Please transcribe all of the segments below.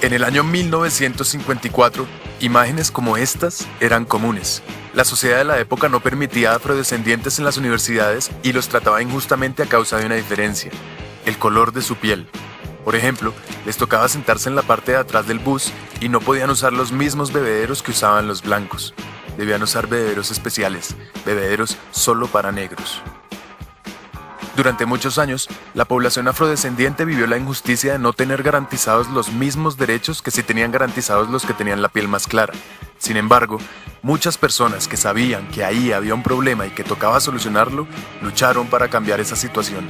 En el año 1954, imágenes como estas eran comunes. La sociedad de la época no permitía a afrodescendientes en las universidades y los trataba injustamente a causa de una diferencia: el color de su piel. Por ejemplo, les tocaba sentarse en la parte de atrás del bus y no podían usar los mismos bebederos que usaban los blancos. Debían usar bebederos especiales, bebederos solo para negros. Durante muchos años, la población afrodescendiente vivió la injusticia de no tener garantizados los mismos derechos que sí tenían garantizados los que tenían la piel más clara. Sin embargo, muchas personas que sabían que ahí había un problema y que tocaba solucionarlo, lucharon para cambiar esa situación.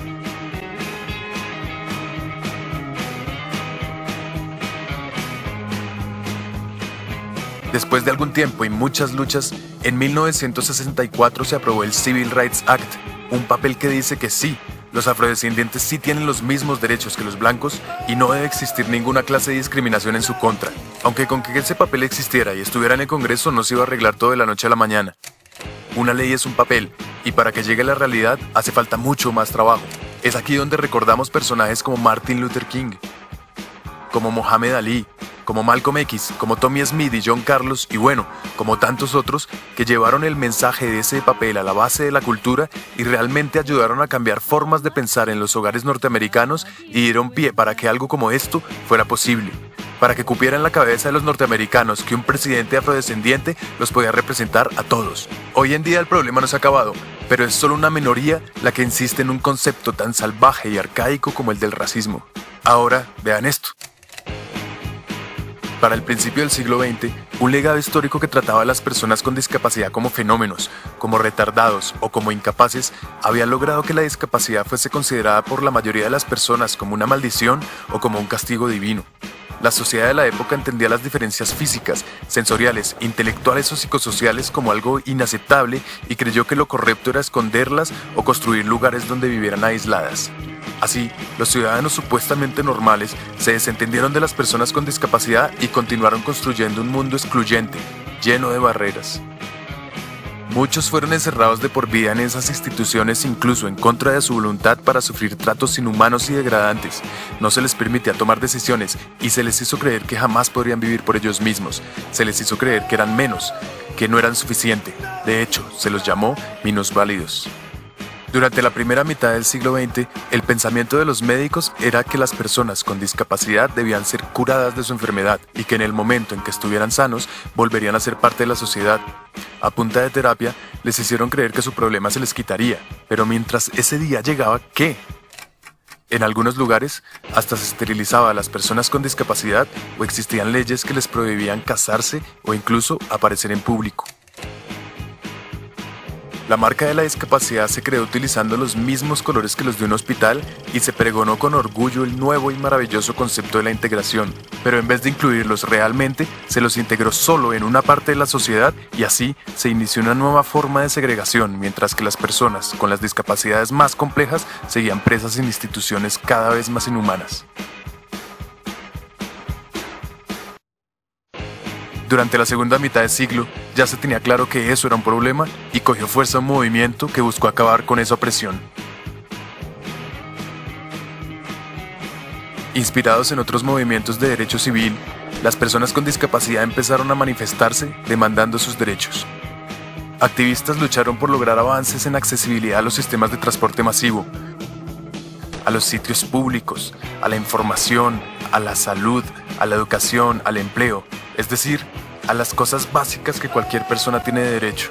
Después de algún tiempo y muchas luchas, en 1964 se aprobó el Civil Rights Act, un papel que dice que sí, los afrodescendientes sí tienen los mismos derechos que los blancos y no debe existir ninguna clase de discriminación en su contra. Aunque con que ese papel existiera y estuviera en el Congreso no se iba a arreglar todo de la noche a la mañana. Una ley es un papel, y para que llegue a la realidad hace falta mucho más trabajo. Es aquí donde recordamos personajes como Martin Luther King, como Mohamed Ali, como Malcolm X, como Tommy Smith y John Carlos, y bueno, como tantos otros que llevaron el mensaje de ese papel a la base de la cultura y realmente ayudaron a cambiar formas de pensar en los hogares norteamericanos y dieron pie para que algo como esto fuera posible, para que cupiera en la cabeza de los norteamericanos que un presidente afrodescendiente los podía representar a todos. Hoy en día el problema no se ha acabado, pero es solo una minoría la que insiste en un concepto tan salvaje y arcaico como el del racismo. Ahora, vean esto. Para el principio del siglo XX, un legado histórico que trataba a las personas con discapacidad como fenómenos, como retardados o como incapaces, había logrado que la discapacidad fuese considerada por la mayoría de las personas como una maldición o como un castigo divino. La sociedad de la época entendía las diferencias físicas, sensoriales, intelectuales o psicosociales como algo inaceptable y creyó que lo correcto era esconderlas o construir lugares donde vivieran aisladas. Así, los ciudadanos supuestamente normales se desentendieron de las personas con discapacidad y continuaron construyendo un mundo excluyente, lleno de barreras. Muchos fueron encerrados de por vida en esas instituciones, incluso en contra de su voluntad, para sufrir tratos inhumanos y degradantes. No se les permitía tomar decisiones y se les hizo creer que jamás podrían vivir por ellos mismos. Se les hizo creer que eran menos, que no eran suficiente. De hecho, se los llamó minusválidos. Durante la primera mitad del siglo XX, el pensamiento de los médicos era que las personas con discapacidad debían ser curadas de su enfermedad y que en el momento en que estuvieran sanos, volverían a ser parte de la sociedad. A punta de terapia, les hicieron creer que su problema se les quitaría, pero mientras ese día llegaba, ¿qué? En algunos lugares, hasta se esterilizaba a las personas con discapacidad o existían leyes que les prohibían casarse o incluso aparecer en público. La marca de la discapacidad se creó utilizando los mismos colores que los de un hospital y se pregonó con orgullo el nuevo y maravilloso concepto de la integración, pero en vez de incluirlos realmente, se los integró solo en una parte de la sociedad y así se inició una nueva forma de segregación, mientras que las personas con las discapacidades más complejas seguían presas en instituciones cada vez más inhumanas. Durante la segunda mitad del siglo, ya se tenía claro que eso era un problema y cogió fuerza un movimiento que buscó acabar con esa opresión. Inspirados en otros movimientos de derecho civil, las personas con discapacidad empezaron a manifestarse demandando sus derechos. Activistas lucharon por lograr avances en accesibilidad a los sistemas de transporte masivo, a los sitios públicos, a la información, a la salud, a la educación, al empleo, es decir, a las cosas básicas que cualquier persona tiene derecho.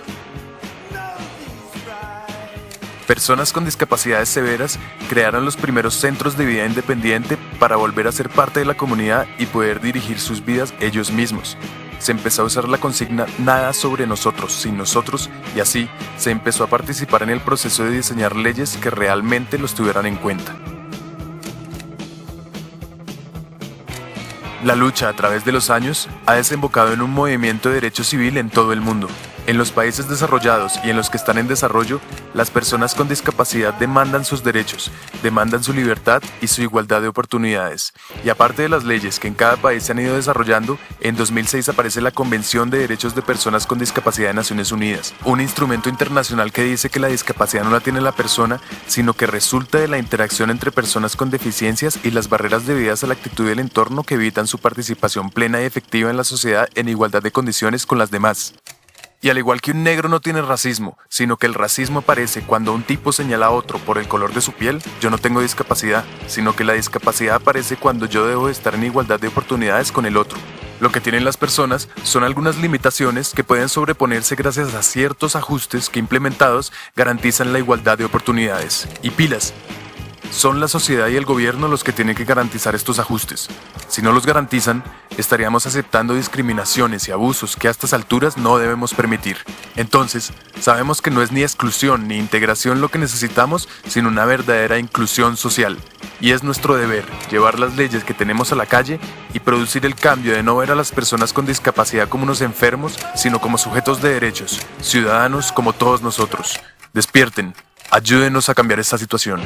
Personas con discapacidades severas crearon los primeros centros de vida independiente para volver a ser parte de la comunidad y poder dirigir sus vidas ellos mismos. Se empezó a usar la consigna "nada sobre nosotros, sin nosotros", y así se empezó a participar en el proceso de diseñar leyes que realmente los tuvieran en cuenta. La lucha a través de los años ha desembocado en un movimiento de derecho civil en todo el mundo. En los países desarrollados y en los que están en desarrollo, las personas con discapacidad demandan sus derechos, demandan su libertad y su igualdad de oportunidades. Y aparte de las leyes que en cada país se han ido desarrollando, en 2006 aparece la Convención de Derechos de Personas con Discapacidad de Naciones Unidas, un instrumento internacional que dice que la discapacidad no la tiene la persona, sino que resulta de la interacción entre personas con deficiencias y las barreras debidas a la actitud del entorno que evitan su participación plena y efectiva en la sociedad en igualdad de condiciones con las demás. Y al igual que un negro no tiene racismo, sino que el racismo aparece cuando un tipo señala a otro por el color de su piel, yo no tengo discapacidad, sino que la discapacidad aparece cuando yo debo de estar en igualdad de oportunidades con el otro. Lo que tienen las personas son algunas limitaciones que pueden sobreponerse gracias a ciertos ajustes que implementados garantizan la igualdad de oportunidades. Y pilas, son la sociedad y el gobierno los que tienen que garantizar estos ajustes. Si no los garantizan, estaríamos aceptando discriminaciones y abusos que a estas alturas no debemos permitir. Entonces, sabemos que no es ni exclusión ni integración lo que necesitamos, sino una verdadera inclusión social. Y es nuestro deber llevar las leyes que tenemos a la calle y producir el cambio de no ver a las personas con discapacidad como unos enfermos, sino como sujetos de derechos, ciudadanos como todos nosotros. Despierten, ayúdenos a cambiar esta situación.